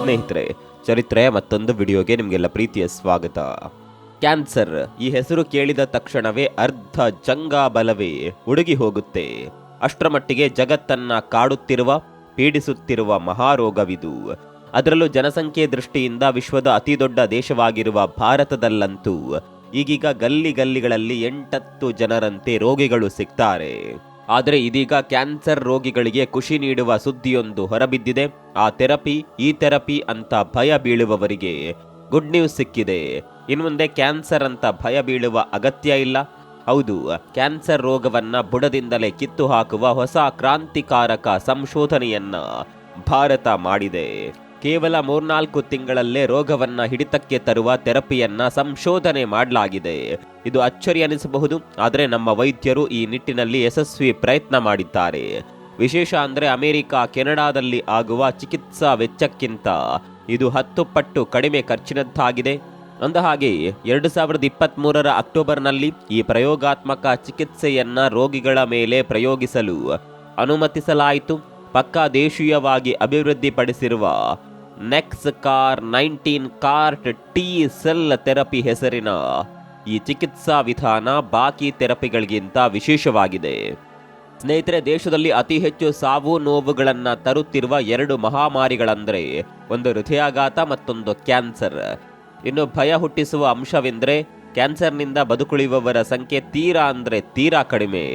ಸ್ನೇಹಿತರೆ, ಚರಿತ್ರೆಯ ಮತ್ತೊಂದು ವಿಡಿಯೋಗೆ ನಿಮಗೆಲ್ಲ ಪ್ರೀತಿಯ ಸ್ವಾಗತ. ಕ್ಯಾನ್ಸರ್ ಈ ಹೆಸರು ಕೇಳಿದ ತಕ್ಷಣವೇ ಅರ್ಧ ಜಂಗಾಬಲವೇ ಉಡುಗಿ ಹೋಗುತ್ತೆ. ಅಷ್ಟರ ಮಟ್ಟಿಗೆ ಜಗತ್ತನ್ನ ಕಾಡುತ್ತಿರುವ, ಪೀಡಿಸುತ್ತಿರುವ ಮಹಾರೋಗವಿದು. ಅದರಲ್ಲೂ ಜನಸಂಖ್ಯೆ ದೃಷ್ಟಿಯಿಂದ ವಿಶ್ವದ ಅತಿ ದೊಡ್ಡ ದೇಶವಾಗಿರುವ ಭಾರತದಲ್ಲಂತೂ ಈಗೀಗ ಗಲ್ಲಿಗಳಲ್ಲಿ 8-10 ಜನರಂತೆ ರೋಗಿಗಳು ಸಿಗ್ತಾರೆ. ಆದರೆ ಇದೀಗ ಕ್ಯಾನ್ಸರ್ ರೋಗಿಗಳಿಗೆ ಖುಷಿ ನೀಡುವ ಸುದ್ದಿಯೊಂದು ಹೊರಬಿದ್ದಿದೆ. ಆ ಈ ಥೆರಪಿ ಅಂತ ಭಯ ಬೀಳುವವರಿಗೆ ಗುಡ್ ನ್ಯೂಸ್ ಸಿಕ್ಕಿದೆ. ಇನ್ಮುಂದೆ ಕ್ಯಾನ್ಸರ್ ಅಂತ ಭಯ ಬೀಳುವ ಅಗತ್ಯ ಇಲ್ಲ. ಹೌದು, ಕ್ಯಾನ್ಸರ್ ರೋಗವನ್ನ ಬುಡದಿಂದಲೇ ಕಿತ್ತು ಹಾಕುವ ಹೊಸ ಕ್ರಾಂತಿಕಾರಕ ಸಂಶೋಧನೆಯನ್ನ ಭಾರತ ಮಾಡಿದೆ. ಕೇವಲ 3-4 ತಿಂಗಳಲ್ಲೇ ರೋಗವನ್ನ ಹಿಡಿತಕ್ಕೆ ತರುವ ಥೆರಪಿಯನ್ನ ಸಂಶೋಧನೆ ಮಾಡಲಾಗಿದೆ. ಇದು ಅಚ್ಚರಿ ಅನಿಸಬಹುದು, ಆದರೆ ನಮ್ಮ ವೈದ್ಯರು ಈ ನಿಟ್ಟಿನಲ್ಲಿ ಯಶಸ್ವಿ ಪ್ರಯತ್ನ ಮಾಡಿದ್ದಾರೆ. ವಿಶೇಷ ಅಂದರೆ ಅಮೆರಿಕ, ಕೆನಡಾದಲ್ಲಿ ಆಗುವ ಚಿಕಿತ್ಸಾ ವೆಚ್ಚಕ್ಕಿಂತ ಇದು 10 ಪಟ್ಟು ಕಡಿಮೆ ಖರ್ಚಿನದ್ದಾಗಿದೆ. ಅಂದಹಾಗೆ 2023ರ ಅಕ್ಟೋಬರ್ನಲ್ಲಿ ಈ ಪ್ರಯೋಗಾತ್ಮಕ ಚಿಕಿತ್ಸೆಯನ್ನ ರೋಗಿಗಳ ಮೇಲೆ ಪ್ರಯೋಗಿಸಲು ಅನುಮತಿಸಲಾಯಿತು. ಪಕ್ಕಾ ದೇಶೀಯವಾಗಿ ಅಭಿವೃದ್ಧಿಪಡಿಸಿರುವ NexCAR19 CAR T cell therapy ಹೆಸರಿನ ಈ ಚಿಕಿತ್ಸಾ ವಿಧಾನ ಬಾಕಿ ಥೆರಪಿಗಳಿಗಿಂತ ವಿಶೇಷವಾಗಿದೆ. ಸ್ನೇಹಿತರೆ, ದೇಶದಲ್ಲಿ ಅತಿ ಹೆಚ್ಚು ಸಾವು ನೋವುಗಳನ್ನು ತರುತ್ತಿರುವ 2 ಮಹಾಮಾರಿಗಳಂದರೆ ಒಂದು ಹೃದಯಾಘಾತ, ಮತ್ತೊಂದು ಕ್ಯಾನ್ಸರ್. ಇನ್ನು ಭಯ ಹುಟ್ಟಿಸುವ ಅಂಶವೆಂದರೆ ಕ್ಯಾನ್ಸರ್ನಿಂದ ಬದುಕುಳಿಯುವವರ ಸಂಖ್ಯೆ ತೀರಾ ಕಡಿಮೆ.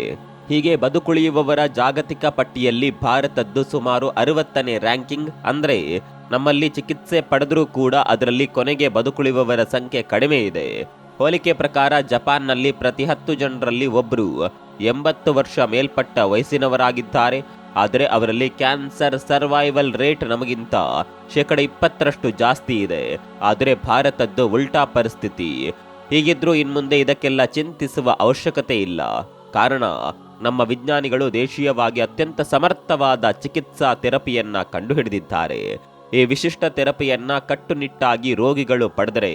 ಹೀಗೆ ಬದುಕುಳಿಯುವವರ ಜಾಗತಿಕ ಪಟ್ಟಿಯಲ್ಲಿ ಭಾರತದ್ದು ಸುಮಾರು 60ನೇ ರ್ಯಾಂಕಿಂಗ್. ಅಂದರೆ ನಮ್ಮಲ್ಲಿ ಚಿಕಿತ್ಸೆ ಪಡೆದರೂ ಕೂಡ ಅದರಲ್ಲಿ ಕೊನೆಗೆ ಬದುಕುಳಿಯುವವರ ಸಂಖ್ಯೆ ಕಡಿಮೆ ಇದೆ. ಹೋಲಿಕೆ ಪ್ರಕಾರ ಜಪಾನ್ನಲ್ಲಿ ಪ್ರತಿ 10 ಜನರಲ್ಲಿ ಒಬ್ಬರು 80 ವರ್ಷ ಮೇಲ್ಪಟ್ಟ ವಯಸ್ಸಿನವರಾಗಿದ್ದಾರೆ. ಆದರೆ ಅವರಲ್ಲಿ ಕ್ಯಾನ್ಸರ್ ಸರ್ವೈವಲ್ ರೇಟ್ ನಮಗಿಂತ 20% ಜಾಸ್ತಿ ಇದೆ. ಆದರೆ ಭಾರತದ್ದು ಉಲ್ಟಾ ಪರಿಸ್ಥಿತಿ. ಹೀಗಿದ್ರೂ ಇನ್ಮುಂದೆ ಇದಕ್ಕೆಲ್ಲ ಚಿಂತಿಸುವ ಅವಶ್ಯಕತೆ ಇಲ್ಲ. ಕಾರಣ ನಮ್ಮ ವಿಜ್ಞಾನಿಗಳು ದೇಶೀಯವಾಗಿ ಅತ್ಯಂತ ಸಮರ್ಥವಾದ ಚಿಕಿತ್ಸಾ ಥೆರಪಿಯನ್ನ ಕಂಡುಹಿಡಿದಿದ್ದಾರೆ. ಈ ವಿಶಿಷ್ಟ ಥೆರಪಿಯನ್ನ ಕಟ್ಟುನಿಟ್ಟಾಗಿ ರೋಗಿಗಳು ಪಡೆದರೆ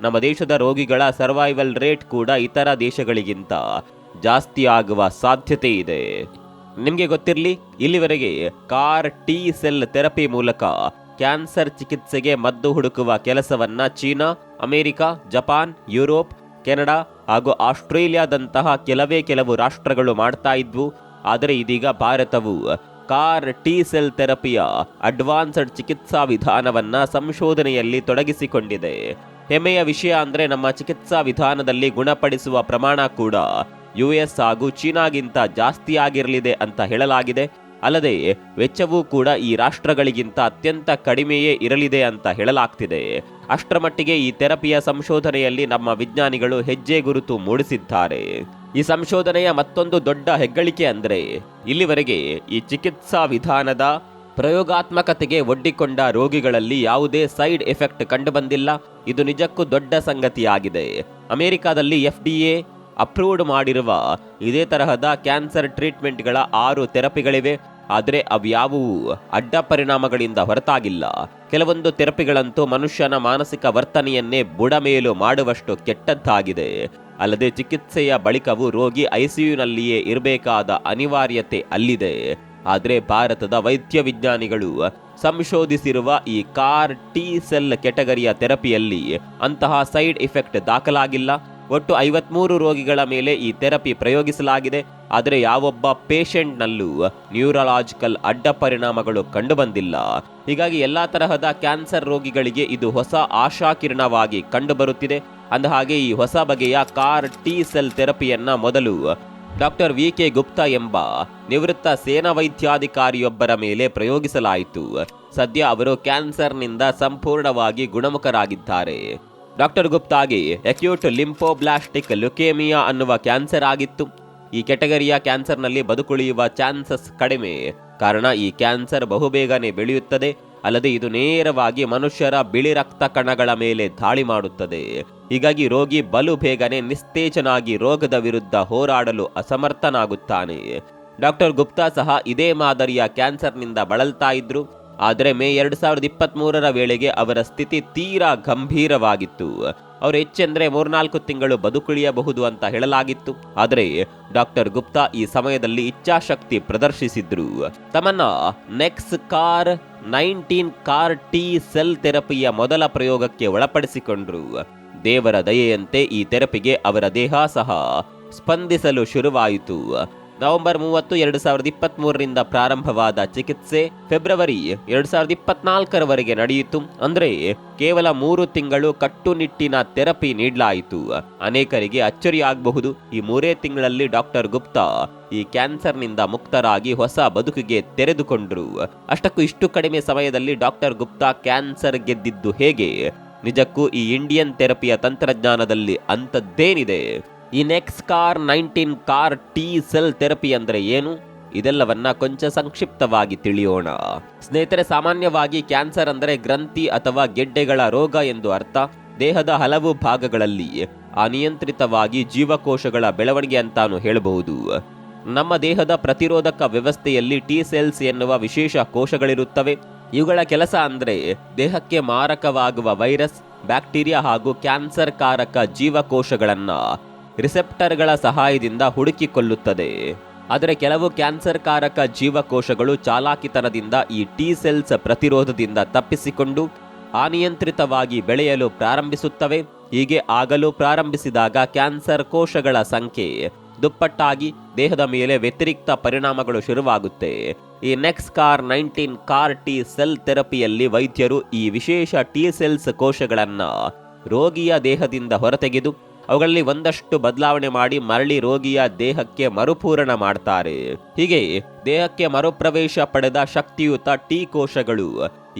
ನಮ್ಮ ದೇಶದ ರೋಗಿಗಳ ಸರ್ವೈವಲ್ ರೇಟ್ ಕೂಡ ಇತರ ದೇಶಗಳಿಗಿಂತ ಜಾಸ್ತಿ ಆಗುವ ಸಾಧ್ಯತೆ ಇದೆ. ನಿಮಗೆ ಗೊತ್ತಿರಲಿ, ಇಲ್ಲಿವರೆಗೆ CAR T ಸೆಲ್ ಥೆರಪಿ ಮೂಲಕ ಕ್ಯಾನ್ಸರ್ ಚಿಕಿತ್ಸೆಗೆ ಮದ್ದು ಹುಡುಕುವ ಕೆಲಸವನ್ನ China, America, Japan, Europe, Canada ಹಾಗೂ ಆಸ್ಟ್ರೇಲಿಯಾದಂತಹ ಕೆಲವು ರಾಷ್ಟ್ರಗಳು ಮಾಡ್ತಾ ಇದ್ವು. ಆದರೆ ಇದೀಗ ಭಾರತವು CAR T ಸೆಲ್ ಥೆರಪಿಯ ಅಡ್ವಾನ್ಸ್ಡ್ ಚಿಕಿತ್ಸಾ ವಿಧಾನವನ್ನ ಸಂಶೋಧನೆಯಲ್ಲಿ ತೊಡಗಿಸಿಕೊಂಡಿದೆ. ಹೆಮ್ಮೆಯ ವಿಷಯ ಅಂದರೆ ನಮ್ಮ ಚಿಕಿತ್ಸಾ ವಿಧಾನದಲ್ಲಿ ಗುಣಪಡಿಸುವ ಪ್ರಮಾಣ ಕೂಡ US ಹಾಗೂ ಚೀನಾಗಿಂತ ಜಾಸ್ತಿ ಆಗಿರಲಿದೆ ಅಂತ ಹೇಳಲಾಗಿದೆ. ಅಲ್ಲದೆ ವೆಚ್ಚವೂ ಕೂಡ ಈ ರಾಷ್ಟ್ರಗಳಿಗಿಂತ ಅತ್ಯಂತ ಕಡಿಮೆಯೇ ಇರಲಿದೆ ಅಂತ ಹೇಳಲಾಗ್ತಿದೆ. ಅಷ್ಟರ ಮಟ್ಟಿಗೆ ಈ ಥೆರಪಿಯ ಸಂಶೋಧನೆಯಲ್ಲಿ ನಮ್ಮ ವಿಜ್ಞಾನಿಗಳು ಹೆಜ್ಜೆ ಗುರುತು ಮೂಡಿಸಿದ್ದಾರೆ. ಈ ಸಂಶೋಧನೆಯ ಮತ್ತೊಂದು ದೊಡ್ಡ ಹೆಗ್ಗಳಿಕೆ ಅಂದರೆ ಇಲ್ಲಿವರೆಗೆ ಈ ಚಿಕಿತ್ಸಾ ವಿಧಾನದ ಪ್ರಯೋಗಾತ್ಮಕತೆಗೆ ಒಡ್ಡಿಕೊಂಡ ರೋಗಿಗಳಲ್ಲಿ ಯಾವುದೇ ಸೈಡ್ ಎಫೆಕ್ಟ್ ಕಂಡುಬಂದಿಲ್ಲ. ಇದು ನಿಜಕ್ಕೂ ದೊಡ್ಡ ಸಂಗತಿಯಾಗಿದೆ. ಅಮೆರಿಕಾದಲ್ಲಿ FDA ಅಪ್ರೂವ್ಡ್ ಮಾಡಿರುವ ಇದೇ ತರಹದ ಕ್ಯಾನ್ಸರ್ ಟ್ರೀಟ್ಮೆಂಟ್ಗಳ 6 ಥೆರಪಿಗಳಿವೆ. ಆದರೆ ಅವ್ಯಾವುವು ಅಡ್ಡ ಪರಿಣಾಮಗಳಿಂದ ಹೊರತಾಗಿಲ್ಲ. ಕೆಲವೊಂದು ಥೆರಪಿಗಳಂತೂ ಮನುಷ್ಯನ ಮಾನಸಿಕ ವರ್ತನೆಯನ್ನೇ ಬುಡಮೇಲು ಮಾಡುವಷ್ಟು ಕೆಟ್ಟದ್ದಾಗಿದೆ. ಅಲ್ಲದೆ ಚಿಕಿತ್ಸೆಯ ಬಳಿಕವೂ ರೋಗಿ ICUನಲ್ಲಿಯೇ ಇರಬೇಕಾದ ಅನಿವಾರ್ಯತೆ ಅಲ್ಲಿದೆ. ಆದರೆ ಭಾರತದ ವೈದ್ಯ ವಿಜ್ಞಾನಿಗಳು ಸಂಶೋಧಿಸಿರುವ ಈ CAR T ಸೆಲ್ ಕೆಟಗರಿಯ ಥೆರಪಿಯಲ್ಲಿ ಅಂತಹ ಸೈಡ್ ಇಫೆಕ್ಟ್ ದಾಖಲಾಗಿಲ್ಲ. ಒಟ್ಟು 53 ರೋಗಿಗಳ ಮೇಲೆ ಈ ಥೆರಪಿ ಪ್ರಯೋಗಿಸಲಾಗಿದೆ. ಆದರೆ ಯಾವೊಬ್ಬ ಪೇಷಂಟ್ನಲ್ಲೂ ನ್ಯೂರಲಾಜಿಕಲ್ ಅಡ್ಡ ಪರಿಣಾಮಗಳು ಕಂಡುಬಂದಿಲ್ಲ. ಹೀಗಾಗಿ ಎಲ್ಲಾ ತರಹದ ಕ್ಯಾನ್ಸರ್ ರೋಗಿಗಳಿಗೆ ಇದು ಹೊಸ ಆಶಾಕಿರಣವಾಗಿ ಕಂಡುಬರುತ್ತಿದೆ. ಅಂದಹಾಗೆ ಈ ಹೊಸ ಬಗೆಯ CAR T ಸೆಲ್ ಥೆರಪಿಯನ್ನ ಮೊದಲು ಡಾಕ್ಟರ್ VK ಗುಪ್ತಾ ಎಂಬ ನಿವೃತ್ತ ಸೇನಾ ವೈದ್ಯಾಧಿಕಾರಿಯೊಬ್ಬರ ಮೇಲೆ ಪ್ರಯೋಗಿಸಲಾಯಿತು. ಸದ್ಯ ಅವರು ಕ್ಯಾನ್ಸರ್ನಿಂದ ಸಂಪೂರ್ಣವಾಗಿ ಗುಣಮುಖರಾಗಿದ್ದಾರೆ. ಡಾಕ್ಟರ್ ಗುಪ್ತಾಗೆ ಅಕ್ಯೂಟ್ ಲಿಂಫೋಬ್ಲಾಸ್ಟಿಕ್ ಲ್ಯುಕೇಮಿಯಾ ಅನ್ನುವ ಕ್ಯಾನ್ಸರ್ ಆಗಿತ್ತು. ಈ ಕೆಟಗರಿಯ ಕ್ಯಾನ್ಸರ್ನಲ್ಲಿ ಬದುಕುಳಿಯುವ ಚಾನ್ಸಸ್ ಕಡಿಮೆ. ಕಾರಣ ಈ ಕ್ಯಾನ್ಸರ್ ಬಹುಬೇಗನೆ ಬೆಳೆಯುತ್ತದೆ. ಅಲ್ಲದೆ ಇದು ನೇರವಾಗಿ ಮನುಷ್ಯರ ಬಿಳಿ ರಕ್ತ ಕಣಗಳ ಮೇಲೆ ದಾಳಿ ಮಾಡುತ್ತದೆ. ಹೀಗಾಗಿ ರೋಗಿ ಬಲು ಬೇಗನೆ ನಿಸ್ತೇಜನಾಗಿ ರೋಗದ ವಿರುದ್ಧ ಹೋರಾಡಲು ಅಸಮರ್ಥನಾಗುತ್ತಾನೆ. ಡಾಕ್ಟರ್ ಗುಪ್ತಾ ಸಹ ಇದೇ ಮಾದರಿಯ ಕ್ಯಾನ್ಸರ್ನಿಂದ ಬಳಲ್ತಾ ಇದ್ರು. ಆದರೆ ಮೇ 2023ರ ವೇಳೆಗೆ ಅವರ ಸ್ಥಿತಿ ತೀರಾ ಗಂಭೀರವಾಗಿತ್ತು. ಅವರು ಹೆಚ್ಚೆಂದರೆ 3-4 ತಿಂಗಳು ಬದುಕುಳಿಯಬಹುದು ಅಂತ ಹೇಳಲಾಗಿತ್ತು. ಆದರೆ ಡಾಕ್ಟರ್ ಗುಪ್ತಾ ಈ ಸಮಯದಲ್ಲಿ ಇಚ್ಛಾಶಕ್ತಿ ಪ್ರದರ್ಶಿಸಿದ್ರು. ತಮ್ಮನ್ನ Nex CAR 19 CAR T cell ಥೆರಪಿಯ ಮೊದಲ ಪ್ರಯೋಗಕ್ಕೆ ಒಳಪಡಿಸಿಕೊಂಡ್ರು. ದೇವರ ದಯೆಯಂತೆ ಈ ಥೆರಪಿಗೆ ಅವರ ದೇಹ ಸಹ ಸ್ಪಂದಿಸಲು ಶುರುವಾಯಿತು. ನವೆಂಬರ್ 30, 2023ರಿಂದ ಪ್ರಾರಂಭವಾದ ಚಿಕಿತ್ಸೆ ಫೆಬ್ರವರಿ 2024ರವರೆಗೆ ನಡೆಯಿತು. ಅಂದ್ರೆ ಕೇವಲ 3 ತಿಂಗಳು ಕಟ್ಟುನಿಟ್ಟಿನ ಥೆರಪಿ ನೀಡಲಾಯಿತು. ಅನೇಕರಿಗೆ ಅಚ್ಚರಿಯಾಗಬಹುದು, ಈ 3 ತಿಂಗಳಲ್ಲಿ ಡಾಕ್ಟರ್ ಗುಪ್ತಾ ಈ ಕ್ಯಾನ್ಸರ್ನಿಂದ ಮುಕ್ತರಾಗಿ ಹೊಸ ಬದುಕಿಗೆ ತೆರೆದುಕೊಂಡ್ರು. ಅಷ್ಟಕ್ಕೂ ಇಷ್ಟು ಕಡಿಮೆ ಸಮಯದಲ್ಲಿ ಡಾಕ್ಟರ್ ಗುಪ್ತಾ ಕ್ಯಾನ್ಸರ್ ಗೆದ್ದಿದ್ದು ಹೇಗೆ? ನಿಜಕ್ಕೂ ಈ ಇಂಡಿಯನ್ ಥೆರಪಿಯ ತಂತ್ರಜ್ಞಾನದಲ್ಲಿ ಅಂಥದ್ದೇನಿದೆ? ಈ Nex CAR 19 CAR T cell therapy ಅಂದ್ರೆ ಏನು? ಇದೆಲ್ಲವನ್ನ ಕೊಂಚ ಸಂಕ್ಷಿಪ್ತವಾಗಿ ತಿಳಿಯೋಣ. ಸ್ನೇಹಿತರೆ, ಸಾಮಾನ್ಯವಾಗಿ ಕ್ಯಾನ್ಸರ್ ಅಂದರೆ ಗ್ರಂಥಿ ಅಥವಾ ಗೆಡ್ಡೆಗಳ ರೋಗ ಎಂದು ಅರ್ಥ. ದೇಹದ ಹಲವು ಭಾಗಗಳಲ್ಲಿ ಅನಿಯಂತ್ರಿತವಾಗಿ ಜೀವಕೋಶಗಳ ಬೆಳವಣಿಗೆ ಅಂತಾನು ಹೇಳಬಹುದು. ನಮ್ಮ ದೇಹದ ಪ್ರತಿರೋಧಕ ವ್ಯವಸ್ಥೆಯಲ್ಲಿ ಟಿ ಸೆಲ್ಸ್ ಎನ್ನುವ ವಿಶೇಷ ಕೋಶಗಳಿರುತ್ತವೆ. ಇವುಗಳ ಕೆಲಸ ಅಂದ್ರೆ ದೇಹಕ್ಕೆ ಮಾರಕವಾಗುವ ವೈರಸ್, ಬ್ಯಾಕ್ಟೀರಿಯಾ ಹಾಗೂ ಕ್ಯಾನ್ಸರ್ ಕಾರಕ ಜೀವಕೋಶಗಳನ್ನ ರಿಸೆಪ್ಟರ್ಗಳ ಸಹಾಯದಿಂದ ಹುಡುಕಿಕೊಳ್ಳುತ್ತದೆ. ಆದರೆ ಕೆಲವು ಕ್ಯಾನ್ಸರ್ ಕಾರಕ ಜೀವಕೋಶಗಳು ಚಾಲಾಕಿತನದಿಂದ ಈ ಟಿ ಸೆಲ್ಸ್ ಪ್ರತಿರೋಧದಿಂದ ತಪ್ಪಿಸಿಕೊಂಡು ಅನಿಯಂತ್ರಿತವಾಗಿ ಬೆಳೆಯಲು ಪ್ರಾರಂಭಿಸುತ್ತವೆ. ಹೀಗೆ ಆಗಲು ಪ್ರಾರಂಭಿಸಿದಾಗ ಕ್ಯಾನ್ಸರ್ ಕೋಶಗಳ ಸಂಖ್ಯೆ ದುಪ್ಪಟ್ಟಾಗಿ ದೇಹದ ಮೇಲೆ ವ್ಯತಿರಿಕ್ತ ಪರಿಣಾಮಗಳು ಶುರುವಾಗುತ್ತೆ. ಈ Nex CAR 19 CAR T cell ಥೆರಪಿಯಲ್ಲಿ ವೈದ್ಯರು ಈ ವಿಶೇಷ ಟಿ ಸೆಲ್ಸ್ ಕೋಶಗಳನ್ನ ರೋಗಿಯ ದೇಹದಿಂದ ಹೊರತೆಗೆದು ಅವುಗಳಲ್ಲಿ ಒಂದಷ್ಟು ಬದಲಾವಣೆ ಮಾಡಿ ಮರಳಿ ರೋಗಿಯ ದೇಹಕ್ಕೆ ಮರುಪೂರಣ ಮಾಡ್ತಾರೆ. ಹೀಗೆ ದೇಹಕ್ಕೆ ಮರುಪ್ರವೇಶ ಪಡೆದ ಶಕ್ತಿಯುತ ಟಿ ಕೋಶಗಳು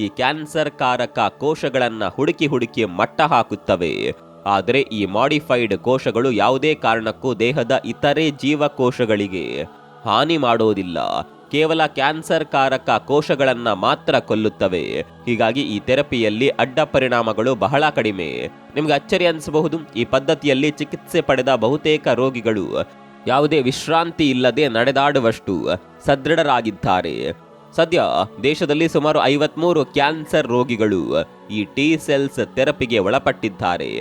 ಈ ಕ್ಯಾನ್ಸರ್ ಕಾರಕ ಕೋಶಗಳನ್ನ ಹುಡುಕಿ ಮಟ್ಟ ಹಾಕುತ್ತವೆ. ಆದರೆ ಈ ಮಾಡಿಫೈಡ್ ಕೋಶಗಳು ಯಾವುದೇ ಕಾರಣಕ್ಕೂ ದೇಹದ ಇತರೆ ಜೀವಕೋಶಗಳಿಗೆ ಹಾನಿ ಮಾಡೋದಿಲ್ಲ. ಕೇವಲ ಕ್ಯಾನ್ಸರ್ ಕಾರಕ ಕೋಶಗಳನ್ನ ಮಾತ್ರ ಕೊಲ್ಲುತ್ತವೆ. ಹೀಗಾಗಿ ಈ ಥೆರಪಿಯಲ್ಲಿ ಅಡ್ಡ ಪರಿಣಾಮಗಳು ಬಹಳ ಕಡಿಮೆ. ನಿಮ್ಗೆ ಅಚ್ಚರಿ ಅನಿಸಬಹುದು, ಈ ಪದ್ಧತಿಯಲ್ಲಿ ಚಿಕಿತ್ಸೆ ಪಡೆದ ಬಹುತೇಕ ರೋಗಿಗಳು ಯಾವುದೇ ವಿಶ್ರಾಂತಿ ಇಲ್ಲದೆ ನಡೆದಾಡುವಷ್ಟು ಸದೃಢರಾಗಿದ್ದಾರೆ. ಸದ್ಯ ದೇಶದಲ್ಲಿ ಸುಮಾರು 53 ಕ್ಯಾನ್ಸರ್ ರೋಗಿಗಳು ಈ ಟಿ ಸೆಲ್ಸ್ ಥೆರಪಿಗೆ ಒಳಪಟ್ಟಿದ್ದಾರೆ.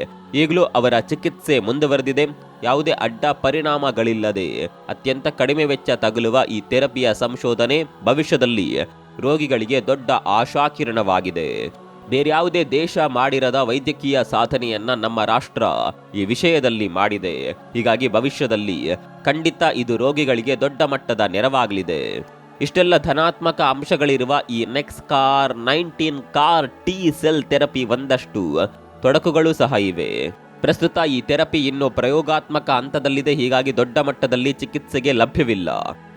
ಈಗಲೂ ಅವರ ಚಿಕಿತ್ಸೆ ಮುಂದುವರೆದಿದೆ. ಯಾವುದೇ ಅಡ್ಡ ಪರಿಣಾಮಗಳಿಲ್ಲದೆ ಅತ್ಯಂತ ಕಡಿಮೆ ವೆಚ್ಚ ತಗುಲುವ ಈ ಥೆರಪಿಯ ಸಂಶೋಧನೆ ಭವಿಷ್ಯದಲ್ಲಿ ರೋಗಿಗಳಿಗೆ ದೊಡ್ಡ ಆಶಾಕಿರಣವಾಗಿದೆ. ಬೇರ್ಯಾವುದೇ ದೇಶ ಮಾಡಿರದ ವೈದ್ಯಕೀಯ ಸಾಧನೆಯನ್ನ ನಮ್ಮ ರಾಷ್ಟ್ರ ಈ ವಿಷಯದಲ್ಲಿ ಮಾಡಿದೆ. ಹೀಗಾಗಿ ಭವಿಷ್ಯದಲ್ಲಿ ಖಂಡಿತ ಇದು ರೋಗಿಗಳಿಗೆ ದೊಡ್ಡ ಮಟ್ಟದ ನೆರವಾಗಲಿದೆ. ಇಷ್ಟೆಲ್ಲ ಧನಾತ್ಮಕ ಅಂಶಗಳಿರುವ ಈ Nex CAR 19 CAR T cell therapy ಒಂದಷ್ಟು ತೊಡಕುಗಳು ಸಹ ಇವೆ. ಪ್ರಸ್ತುತ ಈ ಥೆರಪಿ ಇನ್ನು ಪ್ರಯೋಗಾತ್ಮಕ ಹಂತದಲ್ಲಿದೆ. ಹೀಗಾಗಿ ದೊಡ್ಡ ಮಟ್ಟದಲ್ಲಿ ಚಿಕಿತ್ಸೆಗೆ ಲಭ್ಯವಿಲ್ಲ.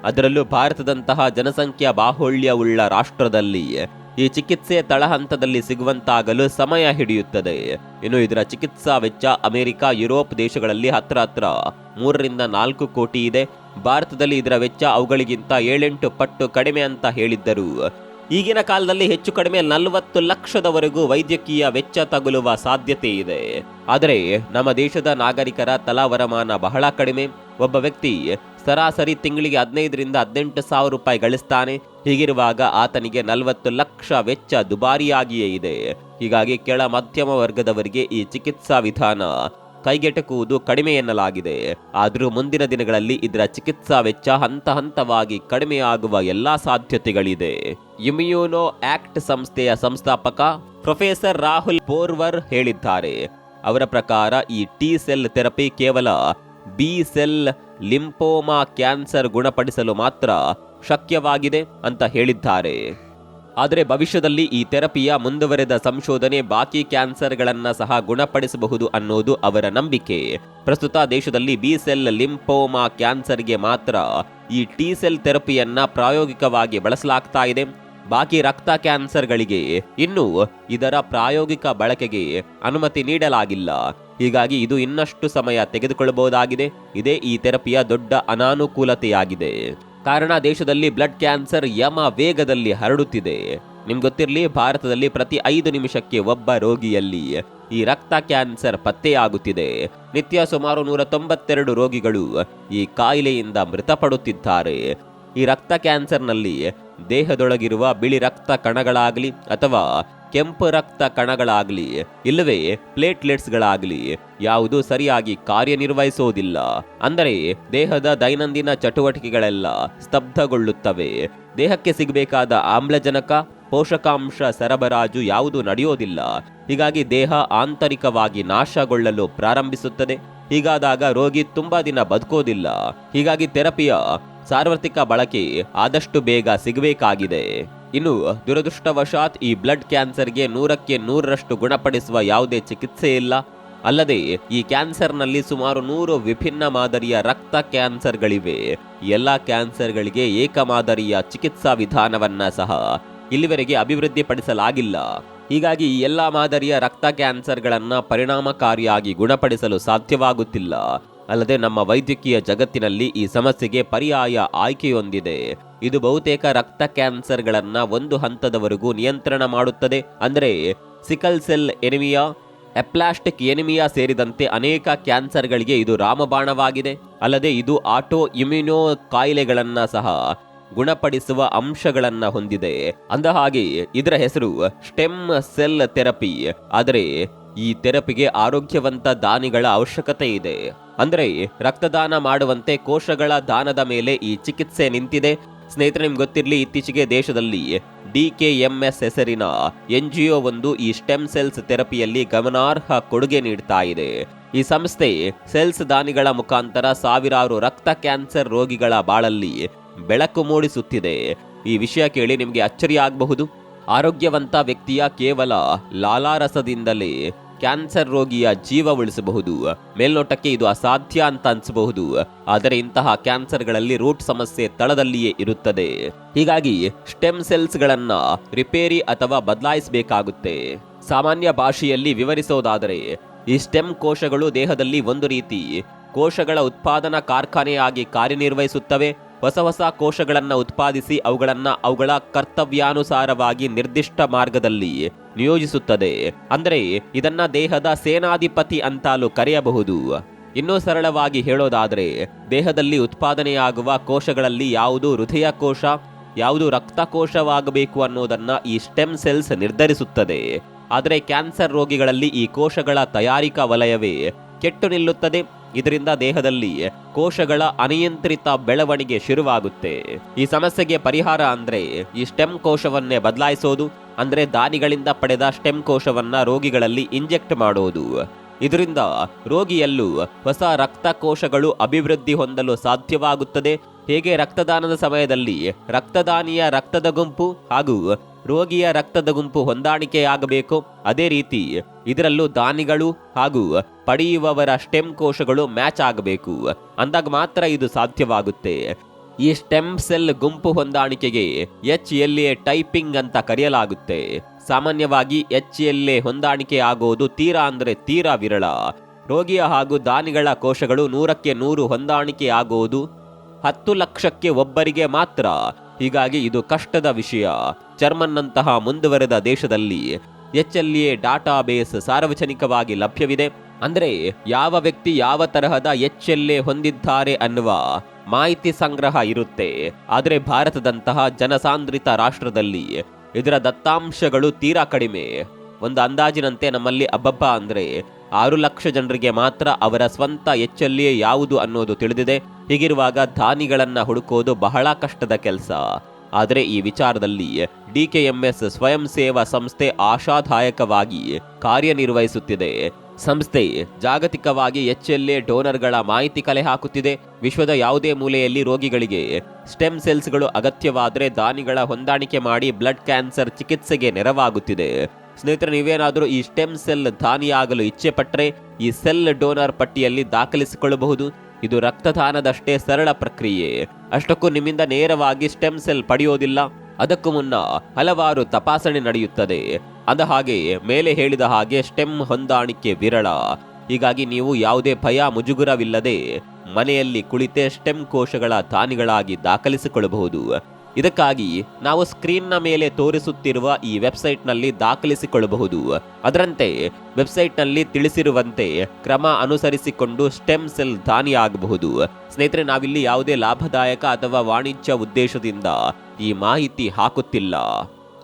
ಅದರಲ್ಲೂ ಭಾರತದಂತಹ ಜನಸಂಖ್ಯಾ ಬಾಹುಳ್ಯವುಳ್ಳ ರಾಷ್ಟ್ರದಲ್ಲಿ ಈ ಚಿಕಿತ್ಸೆ ತಳಹಂತದಲ್ಲಿ ಸಿಗುವಂತಾಗಲು ಸಮಯ ಹಿಡಿಯುತ್ತದೆ. ಇನ್ನು ಇದರ ಚಿಕಿತ್ಸಾ ವೆಚ್ಚ ಅಮೆರಿಕ, ಯುರೋಪ್ ದೇಶಗಳಲ್ಲಿ ಹತ್ರ 3-4 ಕೋಟಿ ಇದೆ. ಭಾರತದಲ್ಲಿ ಇದರ ವೆಚ್ಚ ಅವುಗಳಿಗಿಂತ 7-8 ಪಟ್ಟು ಕಡಿಮೆ ಅಂತ ಹೇಳಿದ್ದರು. ಈಗಿನ ಕಾಲದಲ್ಲಿ ಹೆಚ್ಚು ಕಡಿಮೆ 40 ಲಕ್ಷದವರೆಗೂ ವೈದ್ಯಕೀಯ ವೆಚ್ಚ ತಗುಲುವ ಸಾಧ್ಯತೆ ಇದೆ. ಆದರೆ ನಮ್ಮ ದೇಶದ ನಾಗರಿಕರ ತಲಾ ವರಮಾನ ಬಹಳ ಕಡಿಮೆ. ಒಬ್ಬ ವ್ಯಕ್ತಿ ಸರಾಸರಿ ತಿಂಗಳಿಗೆ 15,000-18 ಸಾವಿರ ರೂಪಾಯಿ ಗಳಿಸ್ತಾನೆ. ಹೀಗಿರುವಾಗ ಆತನಿಗೆ 40 ಲಕ್ಷ ವೆಚ್ಚ ದುಬಾರಿಯಾಗಿಯೇ ಇದೆ. ಹೀಗಾಗಿ ಕೆಳ ಮಧ್ಯಮ ವರ್ಗದವರಿಗೆ ಈ ಚಿಕಿತ್ಸಾ ವಿಧಾನ ಕೈಗೆಟಕುವುದು ಕಡಿಮೆ ಎನ್ನಲಾಗಿದೆ. ಆದರೂ ಮುಂದಿನ ದಿನಗಳಲ್ಲಿ ಇದರ ಚಿಕಿತ್ಸಾ ವೆಚ್ಚ ಹಂತವಾಗಿ ಕಡಿಮೆಯಾಗುವ ಎಲ್ಲಾ ಸಾಧ್ಯತೆಗಳಿದೆ. ಇಮ್ಯುನೋ ಆಕ್ಟ್ ಸಂಸ್ಥೆಯ ಸಂಸ್ಥಾಪಕ ಪ್ರೊಫೆಸರ್ ರಾಹುಲ್ ಬೋರ್ವರ್ ಹೇಳಿದ್ದಾರೆ. ಅವರ ಪ್ರಕಾರ ಈ ಟಿ ಸೆಲ್ ಥೆರಪಿ ಕೇವಲ ಬಿ ಸೆಲ್ ಲಿಂಫೋಮಾ ಕ್ಯಾನ್ಸರ್ ಗುಣಪಡಿಸಲು ಮಾತ್ರ ಶಕ್ಯವಾಗಿದೆ ಅಂತ ಹೇಳಿದ್ದಾರೆ. ಆದರೆ ಭವಿಷ್ಯದಲ್ಲಿ ಈ ಥೆರಪಿಯ ಮುಂದುವರೆದ ಸಂಶೋಧನೆ ಬಾಕಿ ಕ್ಯಾನ್ಸರ್ಗಳನ್ನ ಸಹ ಗುಣಪಡಿಸಬಹುದು ಅನ್ನೋದು ಅವರ ನಂಬಿಕೆ. ಪ್ರಸ್ತುತ ದೇಶದಲ್ಲಿ ಬಿ ಸೆಲ್ ಲಿಂಫೋಮಾ ಕ್ಯಾನ್ಸರ್ಗೆ ಮಾತ್ರ ಈ ಟಿ ಸೆಲ್ ಥೆರಪಿಯನ್ನ ಪ್ರಾಯೋಗಿಕವಾಗಿ ಬಳಸಲಾಗ್ತಾ ಇದೆ. ಬಾಕಿ ರಕ್ತ ಕ್ಯಾನ್ಸರ್ಗಳಿಗೆ ಇನ್ನೂ ಇದರ ಪ್ರಾಯೋಗಿಕ ಬಳಕೆಗೆ ಅನುಮತಿ ನೀಡಲಾಗಿಲ್ಲ. ಹೀಗಾಗಿ ಇದು ಇನ್ನಷ್ಟು ಸಮಯ ತೆಗೆದುಕೊಳ್ಳಬಹುದಾಗಿದೆ. ಇದೇ ಈ ಥೆರಪಿಯ ದೊಡ್ಡ ಅನಾನುಕೂಲತೆಯಾಗಿದೆ. ಕಾರಣ ದೇಶದಲ್ಲಿ ಬ್ಲಡ್ ಕ್ಯಾನ್ಸರ್ ಯಮ ವೇಗದಲ್ಲಿ ಹರಡುತ್ತಿದೆ. ನಿಮ್ಗೆ ಗೊತ್ತಿರಲಿ, ಭಾರತದಲ್ಲಿ ಪ್ರತಿ 5 ನಿಮಿಷಕ್ಕೆ ಒಬ್ಬ ರೋಗಿಯಲ್ಲಿ ಈ ರಕ್ತ ಕ್ಯಾನ್ಸರ್ ಪತ್ತೆಯಾಗುತ್ತಿದೆ. ನಿತ್ಯ ಸುಮಾರು 192 ರೋಗಿಗಳು ಈ ಕಾಯಿಲೆಯಿಂದ ಮೃತಪಡುತ್ತಿದ್ದಾರೆ. ಈ ರಕ್ತ ಕ್ಯಾನ್ಸರ್ನಲ್ಲಿ ದೇಹದೊಳಗಿರುವ ಬಿಳಿ ರಕ್ತ ಕಣಗಳಾಗಲಿ ಅಥವಾ ಕೆಂಪು ರಕ್ತ ಕಣಗಳಾಗ್ಲಿ ಇಲ್ಲವೇ ಪ್ಲೇಟ್ಲೆಟ್ಸ್ಗಳಾಗ್ಲಿ ಯಾವುದು ಸರಿಯಾಗಿ ಕಾರ್ಯನಿರ್ವಹಿಸೋದಿಲ್ಲ. ಅಂದರೆ ದೇಹದ ದೈನಂದಿನ ಚಟುವಟಿಕೆಗಳೆಲ್ಲ ಸ್ತಬ್ಧಗೊಳ್ಳುತ್ತವೆ. ದೇಹಕ್ಕೆ ಸಿಗಬೇಕಾದ ಆಮ್ಲಜನಕ, ಪೋಷಕಾಂಶ ಸರಬರಾಜು ಯಾವುದು ನಡೆಯೋದಿಲ್ಲ. ಹೀಗಾಗಿ ದೇಹ ಆಂತರಿಕವಾಗಿ ನಾಶಗೊಳ್ಳಲು ಪ್ರಾರಂಭಿಸುತ್ತದೆ. ಹೀಗಾದಾಗ ರೋಗಿ ತುಂಬಾ ದಿನ ಬದುಕೋದಿಲ್ಲ. ಹೀಗಾಗಿ ಥೆರಪಿಯ ಸಾರ್ವತ್ರಿಕ ಬಳಕೆ ಆದಷ್ಟು ಬೇಗ ಸಿಗಬೇಕಾಗಿದೆ. ಇನ್ನು ದುರದೃಷ್ಟವಶಾತ್ ಈ ಬ್ಲಡ್ ಕ್ಯಾನ್ಸರ್ಗೆ 100ಕ್ಕೆ 100ರಷ್ಟು ಗುಣಪಡಿಸುವ ಯಾವುದೇ ಚಿಕಿತ್ಸೆ ಇಲ್ಲ. ಅಲ್ಲದೆ ಈ ಕ್ಯಾನ್ಸರ್ನಲ್ಲಿ ಸುಮಾರು 100 ವಿಭಿನ್ನ ಮಾದರಿಯ ರಕ್ತ ಕ್ಯಾನ್ಸರ್ಗಳಿವೆ. ಎಲ್ಲ ಕ್ಯಾನ್ಸರ್ಗಳಿಗೆ ಏಕಮಾದರಿಯ ಚಿಕಿತ್ಸಾ ವಿಧಾನವನ್ನ ಸಹ ಇಲ್ಲಿವರೆಗೆ ಅಭಿವೃದ್ಧಿಪಡಿಸಲಾಗಿಲ್ಲ. ಹೀಗಾಗಿ ಈ ಎಲ್ಲ ಮಾದರಿಯ ರಕ್ತ ಕ್ಯಾನ್ಸರ್ಗಳನ್ನು ಪರಿಣಾಮಕಾರಿಯಾಗಿ ಗುಣಪಡಿಸಲು ಸಾಧ್ಯವಾಗುತ್ತಿಲ್ಲ. ಅಲ್ಲದೆ ನಮ್ಮ ವೈದ್ಯಕೀಯ ಜಗತ್ತಿನಲ್ಲಿ ಈ ಸಮಸ್ಯೆಗೆ ಪರ್ಯಾಯ ಆಯ್ಕೆಯೊಂದಿದೆ. ಇದು ಬಹುತೇಕ ರಕ್ತ ಕ್ಯಾನ್ಸರ್ಗಳನ್ನು ಒಂದು ಹಂತದವರೆಗೂ ನಿಯಂತ್ರಣ ಮಾಡುತ್ತದೆ. ಅಂದರೆ ಸಿಕಲ್ ಸೆಲ್ ಎನಿಮಿಯಾ, ಅಪ್ಲಾಸ್ಟಿಕ್ ಎನಿಮಿಯಾ ಸೇರಿದಂತೆ ಅನೇಕ ಕ್ಯಾನ್ಸರ್ಗಳಿಗೆ ಇದು ರಾಮಬಾಣವಾಗಿದೆ. ಅಲ್ಲದೆ ಇದು ಆಟೋ ಇಮ್ಯುನೋ ಕಾಯಿಲೆಗಳನ್ನು ಸಹ ಗುಣಪಡಿಸುವ ಅಂಶಗಳನ್ನ ಹೊಂದಿದೆ. ಅಂದಹಾಗೆ ಇದರ ಹೆಸರು ಸ್ಟೆಮ್ ಸೆಲ್ ಥೆರಪಿ. ಆದರೆ ಈ ಥೆರಪಿಗೆ ಆರೋಗ್ಯವಂತ ದಾನಿಗಳ ಅವಶ್ಯಕತೆ ಇದೆ. ಅಂದರೆ ರಕ್ತದಾನ ಮಾಡುವಂತೆ ಕೋಶಗಳ ದಾನದ ಮೇಲೆ ಈ ಚಿಕಿತ್ಸೆ ನಿಂತಿದೆ. ಸ್ನೇಹಿತರೆ, ನಿಮ್ಗೆ ಗೊತ್ತಿರಲಿ, ಇತ್ತೀಚೆಗೆ ದೇಶದಲ್ಲಿ DKMS ಹೆಸರಿನ NGO ಒಂದು ಈ ಸ್ಟೆಮ್ ಸೆಲ್ಸ್ ಥೆರಪಿಯಲ್ಲಿ ಗಮನಾರ್ಹ ಕೊಡುಗೆ ನೀಡ್ತಾ ಇದೆ. ಈ ಸಂಸ್ಥೆ ಸೆಲ್ಸ್ ದಾನಿಗಳ ಮುಖಾಂತರ ಸಾವಿರಾರು ರಕ್ತ ಕ್ಯಾನ್ಸರ್ ರೋಗಿಗಳ ಬಾಳಲ್ಲಿ ಬೆಳಕು ಮೂಡಿಸುತ್ತಿದೆ. ಈ ವಿಷಯ ಕೇಳಿ ನಿಮಗೆ ಅಚ್ಚರಿ ಆಗಬಹುದು. ಆರೋಗ್ಯವಂತ ವ್ಯಕ್ತಿಯ ಕೇವಲ ಲಾಲಾರಸದಿಂದಲೇ ಕ್ಯಾನ್ಸರ್ ರೋಗಿಯ ಜೀವ ಉಳಿಸಬಹುದು. ಮೇಲ್ನೋಟಕ್ಕೆ ಇದು ಅಸಾಧ್ಯ ಅಂತ ಅನ್ಸಬಹುದು. ಆದರೆ ಇಂತಹ ಕ್ಯಾನ್ಸರ್ಗಳಲ್ಲಿ ರೂಟ್ ಸಮಸ್ಯೆ ತಳದಲ್ಲಿಯೇ ಇರುತ್ತದೆ. ಹೀಗಾಗಿ ಸ್ಟೆಮ್ ಸೆಲ್ಸ್ಗಳನ್ನ ರಿಪೇರಿ ಅಥವಾ ಬದಲಾಯಿಸಬೇಕಾಗುತ್ತೆ. ಸಾಮಾನ್ಯ ಭಾಷೆಯಲ್ಲಿ ವಿವರಿಸೋದಾದರೆ ಈ ಸ್ಟೆಮ್ ಕೋಶಗಳು ದೇಹದಲ್ಲಿ ಒಂದು ರೀತಿ ಕೋಶಗಳ ಉತ್ಪಾದನಾ ಕಾರ್ಖಾನೆಯಾಗಿ ಕಾರ್ಯನಿರ್ವಹಿಸುತ್ತವೆ. ಹೊಸ ಕೋಶಗಳನ್ನು ಉತ್ಪಾದಿಸಿ ಅವುಗಳ ಕರ್ತವ್ಯಾನುಸಾರವಾಗಿ ನಿರ್ದಿಷ್ಟ ಮಾರ್ಗದಲ್ಲಿ ನಿಯೋಜಿಸುತ್ತದೆ. ಅಂದರೆ ಇದನ್ನ ದೇಹದ ಸೇನಾಧಿಪತಿ ಅಂತಾಲೂ ಕರೆಯಬಹುದು. ಇನ್ನೂ ಸರಳವಾಗಿ ಹೇಳೋದಾದರೆ ದೇಹದಲ್ಲಿ ಉತ್ಪಾದನೆಯಾಗುವ ಕೋಶಗಳಲ್ಲಿ ಯಾವುದು ಹೃದಯ ಕೋಶ, ಯಾವುದು ರಕ್ತ ಕೋಶವಾಗಬೇಕು ಅನ್ನೋದನ್ನ ಈ ಸ್ಟೆಮ್ ಸೆಲ್ಸ್ ನಿರ್ಧರಿಸುತ್ತದೆ. ಆದರೆ ಕ್ಯಾನ್ಸರ್ ರೋಗಿಗಳಲ್ಲಿ ಈ ಕೋಶಗಳ ತಯಾರಿಕಾ ವಲಯವೇ ಕೆಟ್ಟು ನಿಲ್ಲುತ್ತದೆ. ಇದರಿಂದ ದೇಹದಲ್ಲಿ ಕೋಶಗಳ ಅನಿಯಂತ್ರಿತ ಬೆಳವಣಿಗೆ ಶುರುವಾಗುತ್ತೆ. ಈ ಸಮಸ್ಯೆಗೆ ಪರಿಹಾರ ಅಂದ್ರೆ ಈ ಸ್ಟೆಮ್ ಕೋಶವನ್ನೇ ಬದಲಾಯಿಸೋದು. ಅಂದ್ರೆ ದಾನಿಗಳಿಂದ ಪಡೆದ ಸ್ಟೆಮ್ ಕೋಶವನ್ನ ರೋಗಿಗಳಲ್ಲಿ ಇಂಜೆಕ್ಟ್ ಮಾಡೋದು. ಇದರಿಂದ ರೋಗಿಯಲ್ಲೂ ಹೊಸ ರಕ್ತ ಕೋಶಗಳು ಅಭಿವೃದ್ಧಿ ಹೊಂದಲು ಸಾಧ್ಯವಾಗುತ್ತದೆ. ಹೇಗೆ ರಕ್ತದಾನದ ಸಮಯದಲ್ಲಿ ರಕ್ತದಾನಿಯ ರಕ್ತದ ಗುಂಪು ಹಾಗೂ ರೋಗಿಯ ರಕ್ತದ ಗುಂಪು ಹೊಂದಾಣಿಕೆಯಾಗಬೇಕು, ಅದೇ ರೀತಿ ಇದರಲ್ಲೂ ದಾನಿಗಳು ಹಾಗೂ ಪಡೆಯುವವರ ಸ್ಟೆಮ್ ಕೋಶಗಳು ಮ್ಯಾಚ್ ಆಗಬೇಕು. ಅಂದಾಗ ಮಾತ್ರ ಇದು ಸಾಧ್ಯವಾಗುತ್ತೆ. ಈ ಸ್ಟೆಮ್ ಸೆಲ್ ಗುಂಪು ಹೊಂದಾಣಿಕೆಗೆ HLA ಟೈಪಿಂಗ್ ಅಂತ ಕರೆಯಲಾಗುತ್ತೆ. ಸಾಮಾನ್ಯವಾಗಿ HLA ಹೊಂದಾಣಿಕೆ ಆಗೋದು ತೀರಾ ವಿರಳ. ರೋಗಿಯ ಹಾಗೂ ದಾನಿಗಳ ಕೋಶಗಳು 100ಕ್ಕೆ 100 ಹೊಂದಾಣಿಕೆ ಆಗೋದು 10 ಲಕ್ಷಕ್ಕೆ ಒಬ್ಬರಿಗೆ ಮಾತ್ರ. ಹೀಗಾಗಿ ಇದು ಕಷ್ಟದ ವಿಷಯ. ಜರ್ಮನ್ನಂತಹ ಮುಂದುವರೆದ ದೇಶದಲ್ಲಿ HLA ಡಾಟಾಬೇಸ್ ಸಾರ್ವಜನಿಕವಾಗಿ ಲಭ್ಯವಿದೆ. ಅಂದರೆ ಯಾವ ವ್ಯಕ್ತಿ ಯಾವ ತರಹದ HLA ಹೊಂದಿದ್ದಾರೆ ಅನ್ನುವ ಮಾಹಿತಿ ಸಂಗ್ರಹ ಇರುತ್ತೆ. ಆದರೆ ಭಾರತದಂತಹ ಜನಸಾಂದ್ರಿತ ರಾಷ್ಟ್ರದಲ್ಲಿ ಇದರ ದತ್ತಾಂಶಗಳು ತೀರಾ ಕಡಿಮೆ. ಒಂದು ಅಂದಾಜಿನಂತೆ ನಮ್ಮಲ್ಲಿ ಅಂದ್ರೆ 6 ಲಕ್ಷ ಜನರಿಗೆ ಮಾತ್ರ ಅವರ ಸ್ವಂತ HLA ಯಾವುದು ಅನ್ನೋದು ತಿಳಿದಿದೆ. ಹೀಗಿರುವಾಗ ದಾನಿಗಳನ್ನ ಹುಡುಕೋದು ಬಹಳ ಕಷ್ಟದ ಕೆಲಸ. ಆದರೆ ಈ ವಿಚಾರದಲ್ಲಿ DKMS ಸ್ವಯಂ ಸೇವಾ ಸಂಸ್ಥೆ ಆಶಾದಾಯಕವಾಗಿ ಕಾರ್ಯನಿರ್ವಹಿಸುತ್ತಿದೆ. ಸಂಸ್ಥೆ ಜಾಗತಿಕವಾಗಿ HLA ಡೋನರ್ಗಳ ಮಾಹಿತಿ ಕಲೆ ಹಾಕುತ್ತಿದೆ. ವಿಶ್ವದ ಯಾವುದೇ ಮೂಲೆಯಲ್ಲಿ ರೋಗಿಗಳಿಗೆ ಸ್ಟೆಮ್ ಸೆಲ್ಸ್ಗಳು ಅಗತ್ಯವಾದರೆ ದಾನಿಗಳ ಹೊಂದಾಣಿಕೆ ಮಾಡಿ ಬ್ಲಡ್ ಕ್ಯಾನ್ಸರ್ ಚಿಕಿತ್ಸೆಗೆ ನೆರವಾಗುತ್ತಿದೆ. ಸ್ನೇಹಿತರೆ, ನೀವೇನಾದರೂ ಈ ಸ್ಟೆಮ್ ಸೆಲ್ ದಾನಿಯಾಗಲು ಇಚ್ಛೆ ಪಟ್ಟರೆ ಈ ಸೆಲ್ ಡೋನರ್ ಪಟ್ಟಿಯಲ್ಲಿ ದಾಖಲಿಸಿಕೊಳ್ಳಬಹುದು. ಇದು ರಕ್ತದಾನದಷ್ಟೇ ಸರಳ ಪ್ರಕ್ರಿಯೆ. ಅಷ್ಟಕ್ಕೂ ನಿಮ್ಮಿಂದ ನೇರವಾಗಿ ಸ್ಟೆಮ್ ಸೆಲ್ ಪಡೆಯೋದಿಲ್ಲ. ಅದಕ್ಕೂ ಮುನ್ನ ಹಲವಾರು ತಪಾಸಣೆ ನಡೆಯುತ್ತದೆ. ಅಂದಹಾಗೆ ಮೇಲೆ ಹೇಳಿದ ಹಾಗೆ ಸ್ಟೆಮ್ ಹೊಂದಾಣಿಕೆ ವಿರಳ. ಹೀಗಾಗಿ ನೀವು ಯಾವುದೇ ಭಯ ಮುಜುಗುರವಿಲ್ಲದೆ ಮನೆಯಲ್ಲಿ ಕುಳಿತೇ ಸ್ಟೆಮ್ ಕೋಶಗಳ ದಾನಿಗಳಾಗಿ ದಾಖಲಿಸಿಕೊಳ್ಳಬಹುದು. ಇದಕ್ಕಾಗಿ ನಾವು ಸ್ಕ್ರೀನ್ನ ಮೇಲೆ ತೋರಿಸುತ್ತಿರುವ ಈ ವೆಬ್ಸೈಟ್ನಲ್ಲಿ ದಾಖಲಿಸಿಕೊಳ್ಳಬಹುದು. ಅದರಂತೆ ವೆಬ್ಸೈಟ್ನಲ್ಲಿ ತಿಳಿಸಿರುವಂತೆ ಕ್ರಮ ಅನುಸರಿಸಿಕೊಂಡು ಸ್ಟೆಮ್ ಸೆಲ್ ದಾನಿಯಾಗಬಹುದು. ಸ್ನೇಹಿತರೆ, ನಾವಿಲ್ಲಿ ಯಾವುದೇ ಲಾಭದಾಯಕ ಅಥವಾ ವಾಣಿಜ್ಯ ಉದ್ದೇಶದಿಂದ ಈ ಮಾಹಿತಿ ಹಾಕುತ್ತಿಲ್ಲ.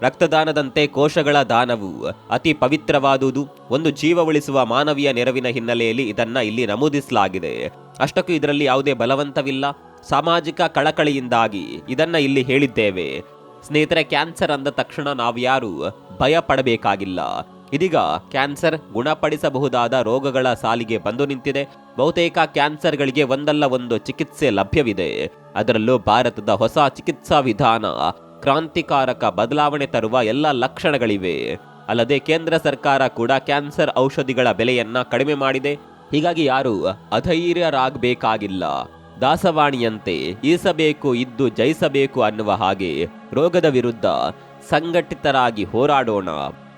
ರಕ್ತದಾನದಂತೆ ಕೋಶಗಳ ದಾನವು ಅತಿ ಪವಿತ್ರವಾದುದು. ಒಂದು ಜೀವ ಉಳಿಸುವ ಮಾನವೀಯ ನೆರವಿನ ಹಿನ್ನೆಲೆಯಲ್ಲಿ ಇದನ್ನ ಇಲ್ಲಿ ನಮೂದಿಸಲಾಗಿದೆ. ಅಷ್ಟಕ್ಕೂ ಇದರಲ್ಲಿ ಯಾವುದೇ ಬಲವಂತವಿಲ್ಲ, ಸಾಮಾಜಿಕ ಕಳಕಳಿಯಿಂದಾಗಿ ಇದನ್ನ ಇಲ್ಲಿ ಹೇಳಿದ್ದೇವೆ. ಸ್ನೇಹಿತರೆ, ಕ್ಯಾನ್ಸರ್ ಅಂದ ತಕ್ಷಣ ನಾವ್ಯಾರು ಭಯ ಪಡಬೇಕಾಗಿಲ್ಲ. ಇದೀಗ ಕ್ಯಾನ್ಸರ್ ಗುಣಪಡಿಸಬಹುದಾದ ರೋಗಗಳ ಸಾಲಿಗೆ ಬಂದು ನಿಂತಿದೆ. ಬಹುತೇಕ ಕ್ಯಾನ್ಸರ್ಗಳಿಗೆ ಒಂದಲ್ಲ ಒಂದು ಚಿಕಿತ್ಸೆ ಲಭ್ಯವಿದೆ. ಅದರಲ್ಲೂ ಭಾರತದ ಹೊಸ ಚಿಕಿತ್ಸಾ ವಿಧಾನ ಕ್ರಾಂತಿಕಾರಕ ಬದಲಾವಣೆ ತರುವ ಎಲ್ಲ ಲಕ್ಷಣಗಳಿವೆ. ಅಲ್ಲದೆ ಕೇಂದ್ರ ಸರ್ಕಾರ ಕೂಡ ಕ್ಯಾನ್ಸರ್ ಔಷಧಿಗಳ ಬೆಲೆಯನ್ನ ಕಡಿಮೆ ಮಾಡಿದೆ. ಹೀಗಾಗಿ ಯಾರು ಅಧೈರ್ಯರಾಗಬೇಕಾಗಿಲ್ಲ. ದಾಸವಾಣಿಯಂತೆ ಈಸಬೇಕು ಇದ್ದು ಜಯಿಸಬೇಕು ಅನ್ನುವ ಹಾಗೆ ರೋಗದ ವಿರುದ್ಧ ಸಂಘಟಿತರಾಗಿ ಹೋರಾಡೋಣ.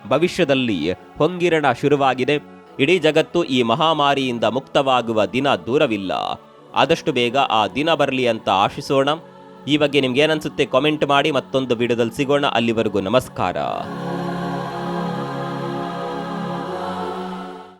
ಭವಿಷ್ಯದಲ್ಲಿ ಹೊಂಗಿರಣ ಶುರುವಾಗಿದೆ. ಇಡೀ ಜಗತ್ತು ಈ ಮಹಾಮಾರಿಯಿಂದ ಮುಕ್ತವಾಗುವ ದಿನ ದೂರವಿಲ್ಲ. ಆದಷ್ಟು ಬೇಗ ಆ ದಿನ ಬರಲಿ ಅಂತ ಆಶಿಸೋಣ. ಈ ಬಗ್ಗೆ ನಿಮ್ಗೆ ಏನನ್ಸುತ್ತೆ ಕಾಮೆಂಟ್ ಮಾಡಿ. ಮತ್ತೊಂದು ವಿಡಿಯೋದಲ್ಲಿ ಸಿಗೋಣ. ಅಲ್ಲಿವರೆಗೂ ನಮಸ್ಕಾರ.